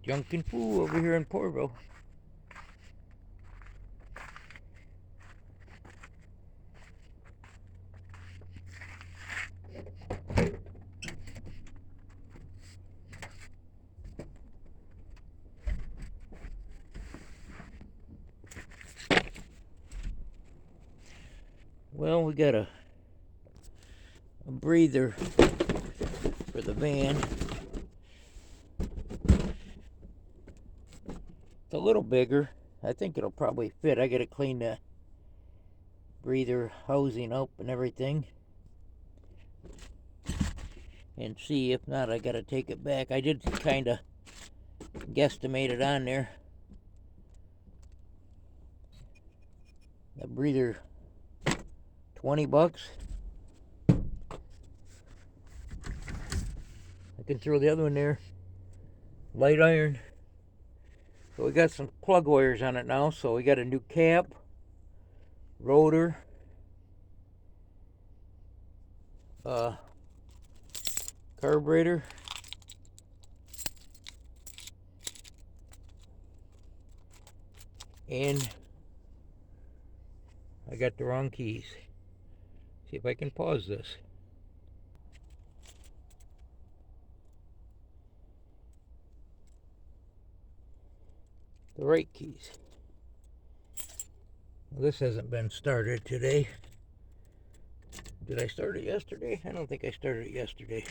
Junkin' Foo over here in Porville. Well, we got a breather for the van. It's a little bigger. I think it'll probably fit. I gotta clean the breather housing up and everything. And see, if not, I gotta take it back. I did kind of guesstimate it on there. The breather, 20 bucks. I can throw the other one there. Light iron. So we got some plug wires on it now. So we got a new cap, rotor, carburetor, and I got the wrong keys. See if I can pause this. The right keys. Well, this hasn't been started today. Did I start it yesterday? I don't think I started it yesterday.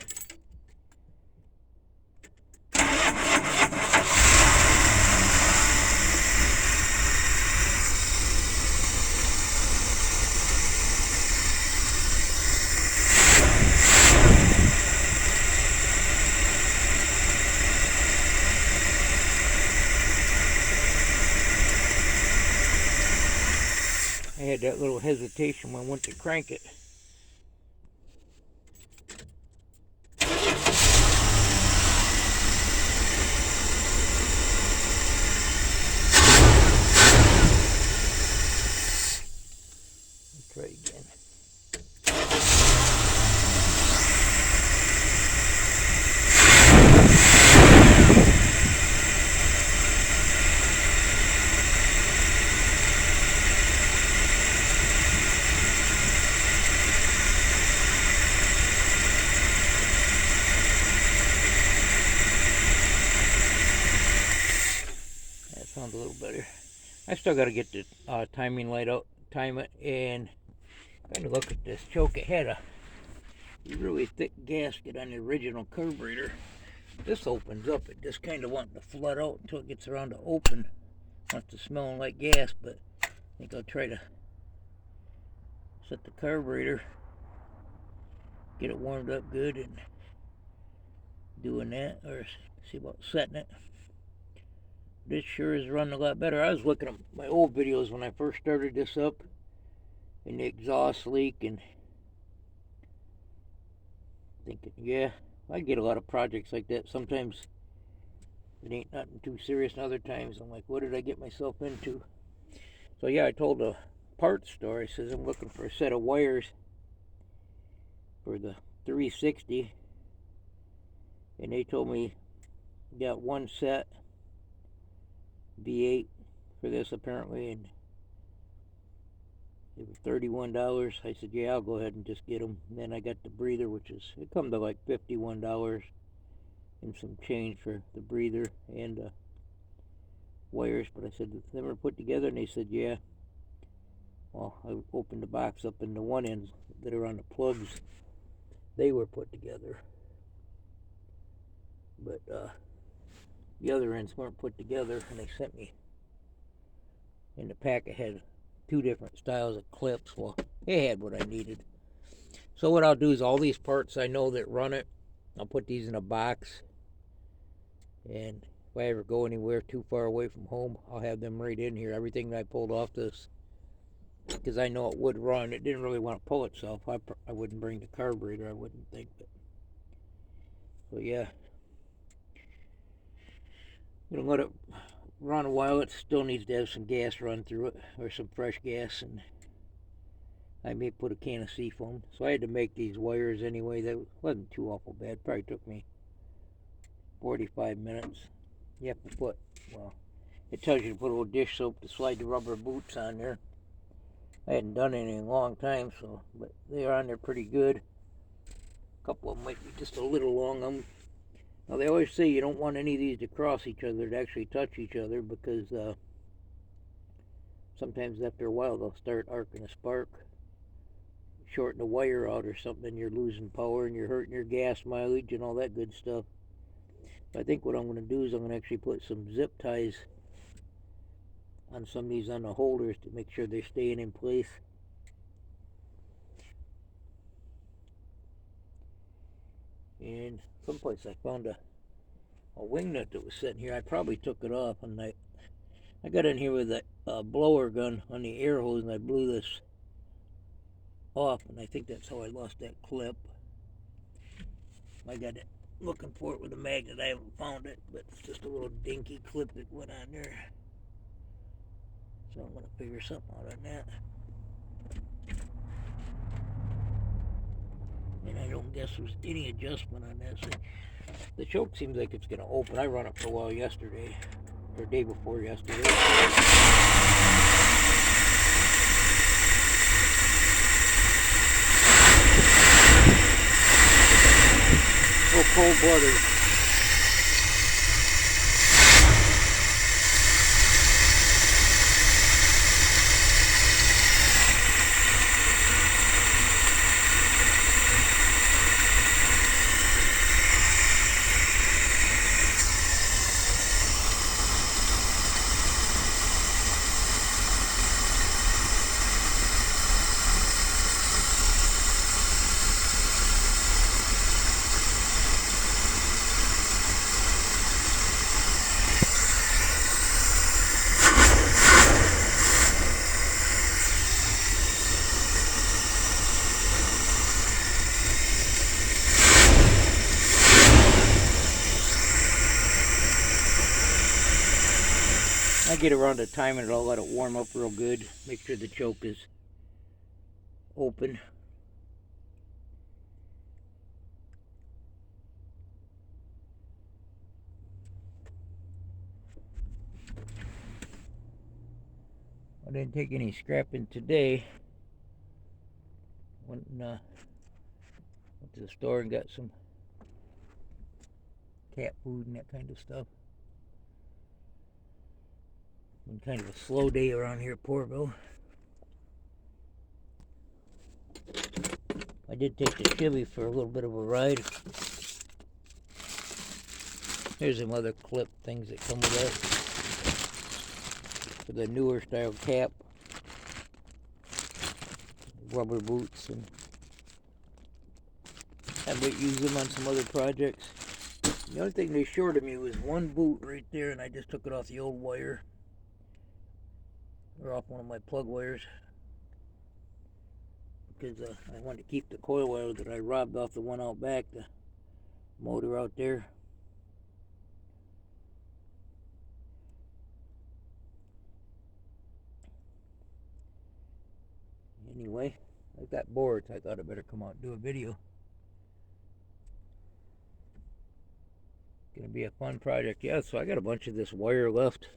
I had that little hesitation when I went to crank it. Let's try again. Sounds a little better. I still got to get the timing light out, time it, and kind of look at this choke. It had a really thick gasket on the original carburetor. This opens up. It just kind of wants to flood out until it gets around to open. Wants to smell like gas, but I think I'll try to set the carburetor, get it warmed up good, and doing that, or see about setting it. This sure is running a lot better. I was looking at my old videos when I first started this up, and the exhaust leak, and thinking, yeah, I get a lot of projects like that. Sometimes it ain't nothing too serious, and other times I'm like, what did I get myself into? So yeah, I told the parts store, I says I'm looking for a set of wires for the 360, and they told me got one set, V8 for this apparently, and they were $31. I said, yeah, I'll go ahead and just get them. And then I got the breather, which is, it come to like $51 and some change for the breather and wires. But I said, they were put together, and they said, yeah. Well, I opened the box up, and the one ends that are on the plugs, they were put together. But the other ends weren't put together, and they sent me in the pack. It had two different styles of clips. Well, it had what I needed. So what I'll do is all these parts I know that run it, I'll put these in a box, and if I ever go anywhere too far away from home, I'll have them right in here. Everything that I pulled off this, because I know it would run. It didn't really want to pull itself. I wouldn't bring the carburetor, I wouldn't think. But so yeah, I'm gonna let it run a while. It still needs to have some gas run through it, or some fresh gas, and I may put a can of seafoam. So I had to make these wires anyway. That wasn't too awful bad. Probably took me 45 minutes. You have to put, well, it tells you to put a little dish soap to slide the rubber boots on there. I hadn't done it in a long time, so, but they are on there pretty good. A couple of them might be just a little long. Now they always say you don't want any of these to cross each other, to actually touch each other, because sometimes after a while they'll start arcing a spark. Shorten the wire out or something, you're losing power and you're hurting your gas mileage and all that good stuff. I think what I'm going to do is I'm going to actually put some zip ties on some of these on the holders to make sure they're staying in place. And someplace I found a wing nut that was sitting here. I probably took it off, and I got in here with a blower gun on the air hose, and I blew this off, and I think that's how I lost that clip. I got it looking for it with a magnet. I haven't found it, but it's just a little dinky clip that went on there. So I'm going to figure something out on that. And I don't guess there's any adjustment on that thing. The choke seems like it's going to open. I run it for a while yesterday, or day before yesterday. Oh, cold-blooded. I get around to timing it, I'll let it warm up real good. Make sure the choke is open. I didn't take any scrapping today. Went to the store and got some cat food and that kind of stuff. Been kind of a slow day around here at Porterville. I did take the Chevy for a little bit of a ride. Here's some other clip things that come with that. For the newer style cap. Rubber boots, and I might use them on some other projects. The only thing they shorted me was one boot right there, and I just took it off the old wire. Or off one of my plug wires. Because I wanted to keep the coil wire that I robbed off the one out back, the motor out there. Anyway, I got bored, so I thought I'd better come out and do a video. Gonna be a fun project. Yeah, so I got a bunch of this wire left.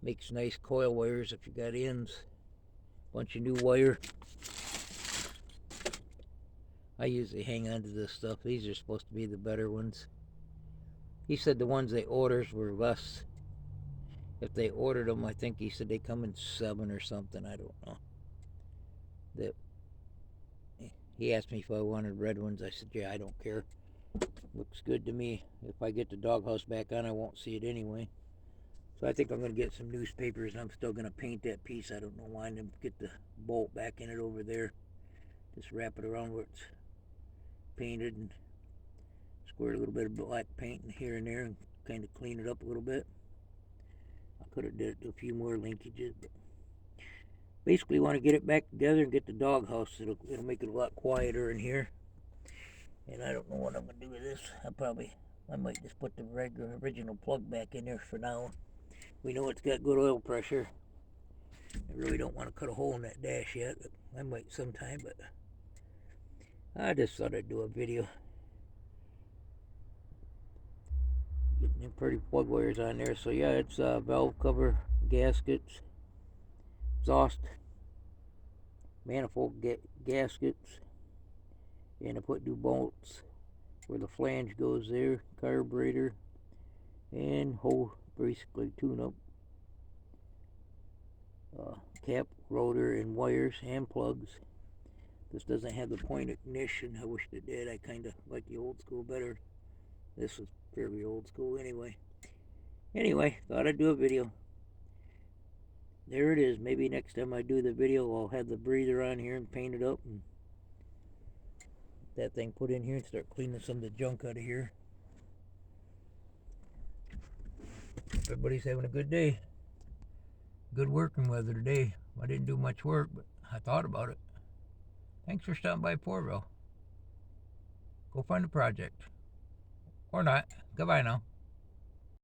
Makes nice coil wires if you got ends. Bunch of new wire. I usually hang on to this stuff. These are supposed to be the better ones. He said the ones they orders were less. If they ordered them, I think he said they come in 7 or something. I don't know. He asked me if I wanted red ones. I said, yeah, I don't care. Looks good to me. If I get the doghouse back on, I won't see it anyway. So I think I'm going to get some newspapers, and I'm still going to paint that piece. I don't know why. And then get the bolt back in it over there. Just wrap it around where it's painted and squirt a little bit of black paint in here and there and kind of clean it up a little bit. I could have did a few more linkages, but basically want to get it back together and get the doghouse. It'll make it a lot quieter in here. And I don't know what I'm going to do with this. I might just put the original plug back in there for now. We know it's got good oil pressure. I really don't want to cut a hole in that dash yet, but I might sometime. But I just thought I'd do a video. getting them pretty plug wires on there. So yeah, it's valve cover, gaskets, exhaust manifold gaskets, and I put new bolts where the flange goes there, carburetor, and whole basically tune-up cap, rotor, and wires and plugs. This doesn't have the point ignition. I wish it did. I kind of like the old school better. This is fairly old school anyway. Anyway, thought I'd do a video. There it is. Maybe next time I do the video, I'll have the breather on here and paint it up and that thing put in here and start cleaning some of the junk out of here. Everybody's having a good day. Good working weather today. I didn't do much work, but I thought about it. Thanks for stopping by Porterville. Go find a project. Or not. Goodbye now.